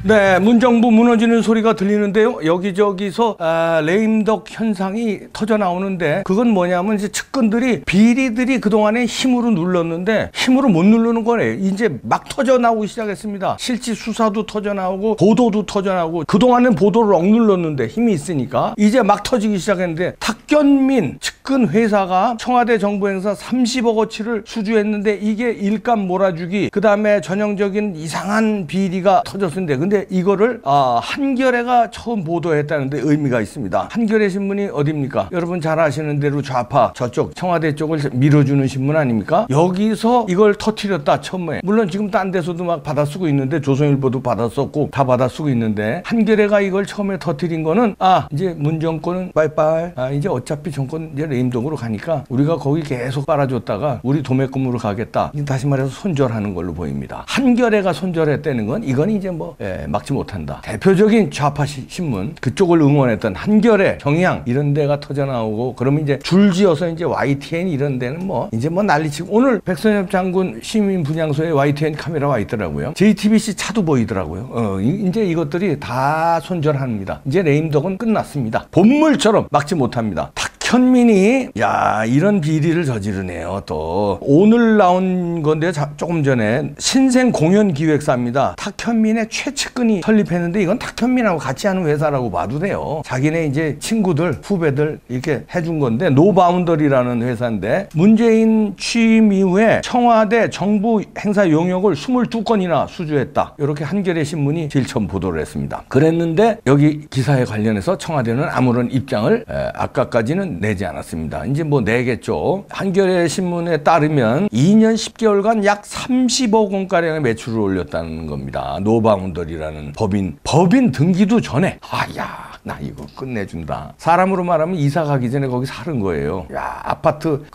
네, 문정부 무너지는 소리가 들리는데요. 여기저기서 레임덕 현상이 터져 나오는데 그건 뭐냐면 이제 측근들이 비리들이 그동안에 힘으로 눌렀는데 힘으로 못 누르는 거래요. 이제 막 터져 나오기 시작했습니다. 실질 수사도 터져 나오고 보도도 터져 나오고 그동안은 보도를 억눌렀는데 힘이 있으니까 이제 막 터지기 시작했는데 탁견민 측근 회사가 청와대 정부 행사 30억어치를 수주했는데 이게 일감 몰아주기 그다음에 전형적인 이상한 비리가 터졌는데 근데 이거를 한겨레가 처음 보도했다는데 의미가 있습니다. 한겨레 신문이 어디입니까? 여러분 잘 아시는 대로 좌파 저쪽 청와대 쪽을 밀어주는 신문 아닙니까? 여기서 이걸 터뜨렸다 처음에. 물론 지금 딴 데서도 막 받아쓰고 있는데 조선일보도 받아쓰고 다 받아쓰고 있는데 한겨레가 이걸 처음에 터뜨린 거는 이제 문정권은 빠이빠이 이제 어차피 정권 이제 레임덕으로 가니까 우리가 거기 계속 빨아줬다가 우리 도매금으로 가겠다. 다시 말해서 손절하는 걸로 보입니다. 한겨레가 손절했다는 건 이건 이제 뭐 막지 못한다. 대표적인 좌파 신문 그쪽을 응원했던 한겨레, 경향 이런 데가 터져 나오고 그러면 이제 줄지어서 이제 YTN 이런 데는 뭐 이제 뭐 난리치고 오늘 백선엽 장군 시민 분향소에 YTN 카메라 와 있더라고요. JTBC 차도 보이더라고요. 이제 이것들이 다 손절합니다. 이제 레임덕은 끝났습니다. 본물처럼 막지 못합니다. 현민이 이런 비리를 저지르네요. 또 오늘 나온 건데 조금 전에 신생공연기획사입니다. 탁현민의 최측근이 설립했는데 이건 탁현민하고 같이 하는 회사라고 봐도 돼요. 자기네 이제 친구들 후배들 이렇게 해준 건데 노바운더리라는 회사인데 문재인 취임 이후에 청와대 정부 행사 용역을 22건이나 수주했다. 이렇게 한겨레 신문이 제일 처음 보도를 했습니다. 그랬는데 여기 기사에 관련해서 청와대는 아무런 입장을 아까까지는 내지 않았습니다. 이제 뭐 내겠죠. 한겨레 신문에 따르면 2년 10개월간 약 30억 원가량의 매출을 올렸다는 겁니다. 노바운더리라는 법인 등기도 전에 나 이거 끝내준다. 사람으로 말하면 이사 가기 전에 거기 사는 거예요. 아파트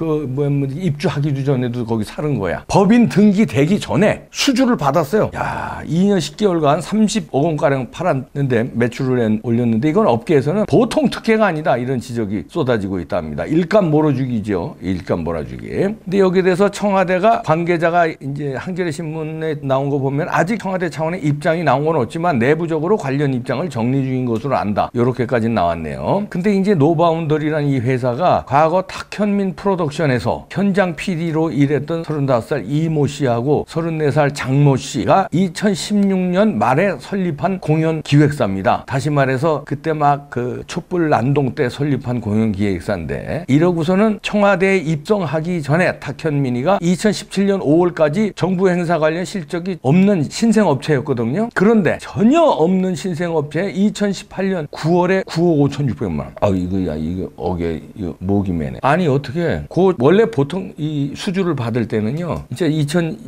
입주하기도 전에도 거기 사는 거야. 법인 등기 되기 전에 수주를 받았어요. 2년 10개월간 30억 원가량 팔았는데 매출을 올렸는데 이건 업계에서는 보통 특혜가 아니다. 이런 지적이 쏟아지고 있다 합니다. 일감 몰아주기죠. 일감 몰아주기. 근데 여기에 대해서 청와대가 관계자가 이제 한겨레 신문에 나온 거 보면 아직 청와대 차원의 입장이 나온 건 없지만 내부적으로 관련 입장을 정리 중인 것으로 안다. 이렇게까지 나왔네요. 근데 이제 노바운더리라는 이 회사가 과거 탁현민 프로덕션에서 현장 PD로 일했던 35살 이모 씨하고 34살 장모 씨가 2016년 말에 설립한 공연 기획사입니다. 다시 말해서 그때 막 그 촛불 난동 때 설립한 공연 기획사인데 이러고서는 청와대에 입성하기 전에 탁현민이가 2017년 5월까지 정부 행사 관련 실적이 없는 신생업체였거든요. 그런데 전혀 없는 신생업체에 2018년 9월에 9억 5,600만 원. 이거 어게 이거 목이 매네. 아니 어떻게 원래 보통 이 수주를 받을 때는요. 이제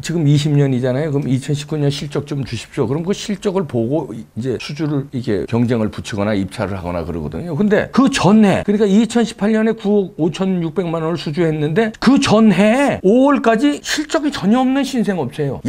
지금 20년이잖아요. 그럼 2019년 실적 좀 주십시오. 그럼 그 실적을 보고 이제 수주를 이게 경쟁을 붙이거나 입찰을 하거나 그러거든요. 근데 그 전해 그러니까 2018년에 9억 5,600만 원을 수주했는데 그 전해 5월까지 실적이 전혀 없는 신생업체예요.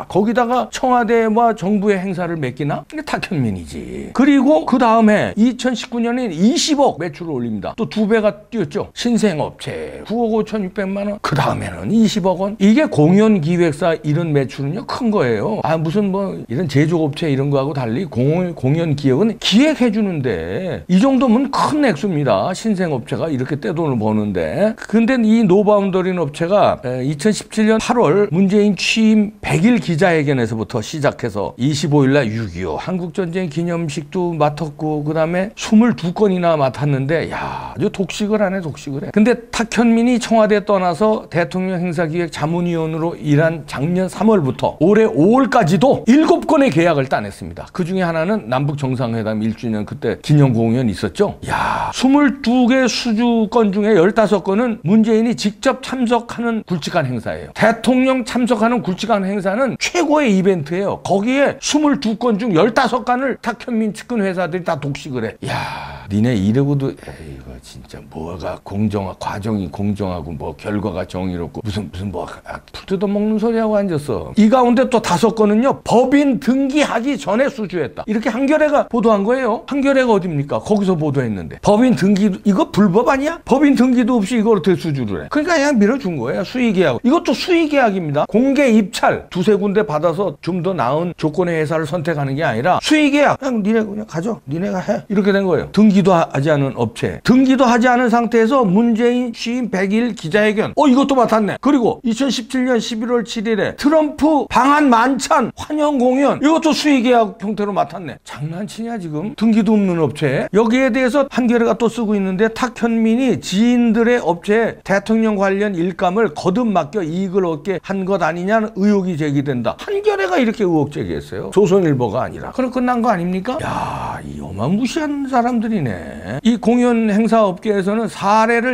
거기다가 청와대와 정부의 행사를 맡기나? 이게 탁현민이지. 그리고 그 다음에 2019년에 20억 매출을 올립니다. 또 2배가 뛰었죠. 신생업체 9억 5,600만 원. 그 다음에는 20억 원. 이게 공연기획사 이런 매출은요 큰 거예요. 무슨 뭐 이런 제조업체 이런 거하고 달리 공연기획은 기획해주는데 이 정도면 큰 액수입니다. 신생업체가 이렇게 떼돈을 버는데. 근데 이 노바운더리는 업체가 2017년 8월 문재인 취임 100일 기자회견에서부터 시작해서 25일날 6.25 한국전쟁 기념식도 맡았고 그 다음에 22건이나 맡았는데 아주 독식을 하네. 독식을 해. 근데 탁현민이 청와대 떠나서 대통령 행사기획 자문위원으로 일한 작년 3월부터 올해 5월까지도 7건의 계약을 따냈습니다. 그 중에 하나는 남북정상회담 1주년 그때 기념공연 있었죠. 22개 수주건 중에 15건은 문재인이 직접 참석하는 굵직한 행사예요. 대통령 참석하는 굵직한 행사는 최고의 이벤트예요. 거기에 22건 중 15건을 탁현민 측근 회사들이 다 독식을 그래. 야, 니네 이러고도 이거 진짜 뭐가 과정이 공정하고 뭐 결과가 정의롭고 무슨 뭐 풀 뜯어먹는 소리하고 앉았어. 이 가운데 또 5건은요 법인 등기하기 전에 수주했다. 이렇게 한겨레가 보도한 거예요. 한겨레가 어딥니까? 거기서 보도했는데 법인 등기도 이거 불법 아니야? 법인 등기도 없이 이걸 어떻게 수주를 해? 그러니까 그냥 밀어준 거예요. 수의계약. 이것도 수의계약입니다. 공개 입찰 2-3군데 받아서 좀 더 나은 조건의 회사를 선택하는 게 아니라 수의계약. 니네 그냥 가져. 니네가 해. 이렇게 된 거예요. 등기도 하지 않은 업체. 등기도 하지 않은 상태에서 문재인 취임 100일 기자회견. 이것도 맡았네. 그리고 2017년 11월 7일에 트럼프 방한 만찬 환영 공연. 이것도 수의계약 형태로 맡았네. 장난치냐 지금? 등기도 없는 업체. 여기에 대해서 한겨레가 또 쓰고 있는데 탁현민이 지인들의 업체에 대통령 관련 일감을 거듭 맡겨 이익을 얻게 한 것 아니냐는 의혹이 제기된다. 한겨레가 이렇게 의혹 제기했어요. 조선일보가 아니라. 그럼 끝난 거 아닙니까? 야, 이 어마무시한 사람들이네. 이 공연 행사 업계에서는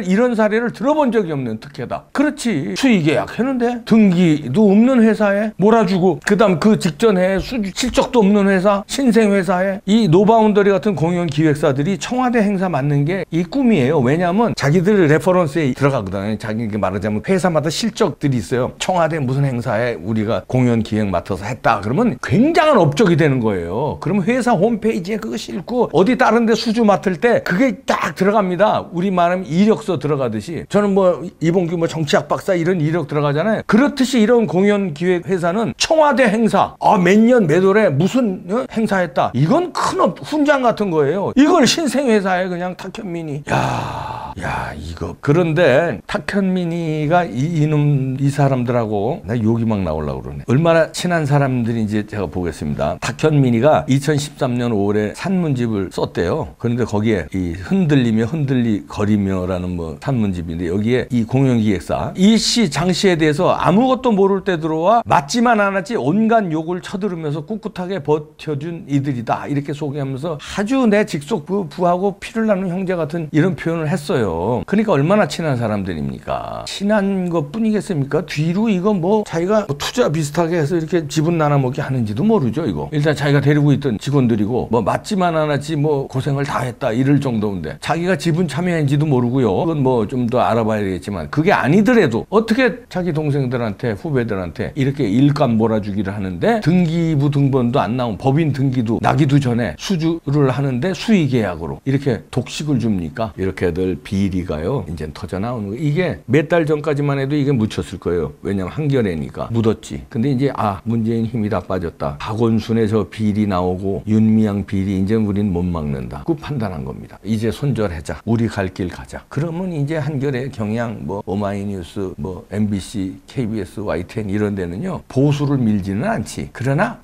이런 사례를 들어본 적이 없는 특혜다. 그렇지. 수의계약 했는데 등기도 없는 회사에 몰아주고 그다음 그 직전에 실적도 없는 회사, 신생회사에 이 노바운더리 같은 공연 기획사들이 청와대 행사 맡는 게 이 꿈이에요. 왜냐하면 자기들 레퍼런스에 들어가거든요. 자기 말하자면 회사마다 실적들이 있어요. 청와대 무슨 행사에 우리가 공연 기획 맡아서 했다. 그러면 굉장한 업적이 되는 거예요. 그러면 회사 홈페이지에 그거 싣고 어디 다른 데 수주 맡을 때 그게 딱 들어갑니다. 우리 말하면 이력서 들어가듯이. 저는 뭐 이봉규 뭐 정치학 박사 이런 이력 들어가잖아요. 그렇듯이 이런 공연 기획 회사는 청와대 행사 몇 년 몇 월에 무슨 행사했다. 이건 큰 훈장 같은 거예요. 이걸 신생회사에 그냥 탁현민이 야 이거. 그런데 탁현민이가 이 사람들하고 나 욕이 막 나오려고 그러네. 얼마나 친한 사람들인지 제가 보겠습니다. 탁현민이가 2013년 5월에 산문집을 썼대요. 그런데 거기에 이 흔들리거리며라는 뭐 산문집인데 여기에 이 공연기획사 이씨 장씨에 대해서 아무것도 모를 때 들어와 맞지만 않았지 온갖 욕을 쳐들으면서 꿋꿋하게 버텨준 이들이다. 이렇게 소개하면서 아주 내 직속 부하고 피를 나눈 형제 같은 이런 표현을 했어요. 그러니까 얼마나 친한 사람들입니까? 친한 것 뿐이겠습니까? 뒤로 이거 뭐 자기가 뭐 투자 비슷하게 해서 이렇게 지분 나눠먹기 하는지도 모르죠. 이거 일단 자기가 데리고 있던 직원들이고 뭐 맞지만 않았지 뭐 고생을 다 했다 이럴 정도인데 자기가 지분 참여했는지도 모르고요. 그건 뭐 좀 더 알아봐야 되겠지만 그게 아니더라도 어떻게 자기 동생들한테 후배들한테 이렇게 일감 몰아주기를 하는데 등기부 등본도 안 나온 법인 등기도 나기도 전에 수주를 하는데 수의계약으로 이렇게 독식을 줍니까? 이렇게들 비리가요 이제 터져 나오는 거. 이게 몇 달 전까지만 해도 이게 묻혔을 거예요. 왜냐면 한겨레니까 묻었지. 근데 이제 문재인 힘이 다 빠졌다. 박원순의 저 비리 나오고 윤미향 비리 이제 우린 못 막는다. 그 판단한 겁니다. 이제 손절하자. 우리 갈 길 가자. 그러면 이제 한겨레, 경향, 뭐 오마이뉴스, 뭐 MBC, KBS, YTN 이런 데는요 보수를 밀지는 않지. 그러나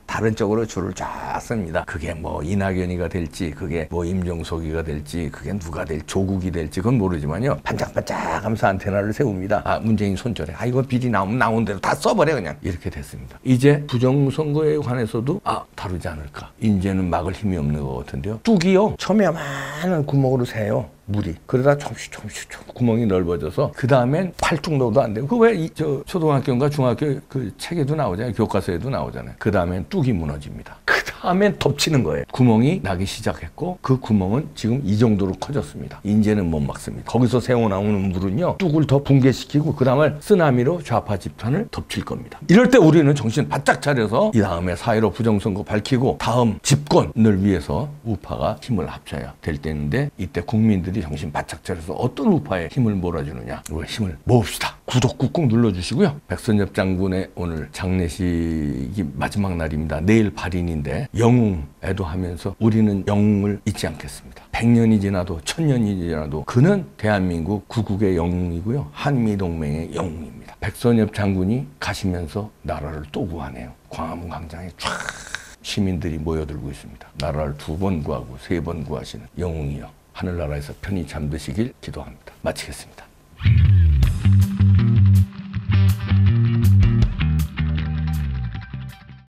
다른 쪽으로 줄을 쫙 씁니다. 그게 뭐 이낙연이가 될지 그게 뭐 임종석이가 될지 그게 누가 조국이 될지 그건 모르지만요 반짝반짝 하면서 안테나를 세웁니다. 문재인 손절해. 이거 비리 나오면 나온 대로 다 써버려 그냥. 이렇게 됐습니다. 이제 부정선거에 관해서도 다루지 않을까. 이제는 막을 힘이 없는 것 같은데요. 뚝이요 첨예한 구멍으로 새요. 물이. 그러다 조금씩 구멍이 넓어져서 그 다음엔 팔뚝 넣어도 안 되고. 그 왜 초등학교인가 중학교 그 책에도 나오잖아요. 교과서에도 나오잖아요. 그 다음엔 뚝이 무너집니다. 그 다음엔 덮치는 거예요. 구멍이 나기 시작했고 그 구멍은 지금 이 정도로 커졌습니다. 이제는 못 막습니다. 거기서 새어나오는 물은요 뚝을 더 붕괴시키고 그 다음에 쓰나미로 좌파 집단을 덮칠 겁니다. 이럴 때 우리는 정신 바짝 차려서 이 다음에 4.15 부정선거 밝히고 다음 집권을 위해서 우파가 힘을 합쳐야 될 때인데 이때 국민들이 정신 바짝 차려서 어떤 우파에 힘을 몰아주느냐. 우리 힘을 모읍시다. 구독 꾹꾹 눌러주시고요. 백선엽 장군의 오늘 장례식이 마지막 날입니다. 내일 발인인데 영웅 애도하면서 우리는 영웅을 잊지 않겠습니다. 100년이 지나도 1000년이 지나도 그는 대한민국 구국의 영웅이고요. 한미동맹의 영웅입니다. 백선엽 장군이 가시면서 나라를 또 구하네요. 광화문 광장에 쫙 시민들이 모여들고 있습니다. 나라를 2번 구하고 3번 구하시는 영웅이요. 하늘나라에서 편히 잠드시길 기도합니다. 마치겠습니다.